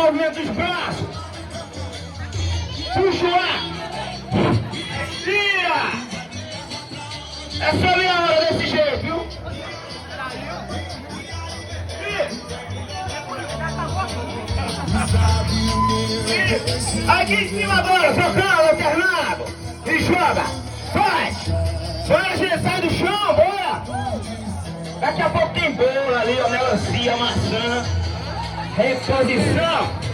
movimento dos braços. Puxa o ar. Tira. É só meia hora desse jeito, viu? Aqui em cima agora, trocando, alternado. E joga. Vai. Bora, gente, sai do chão, bora. Daqui a pouco tem bolo ali, ó, melancia, maçã. Reposição.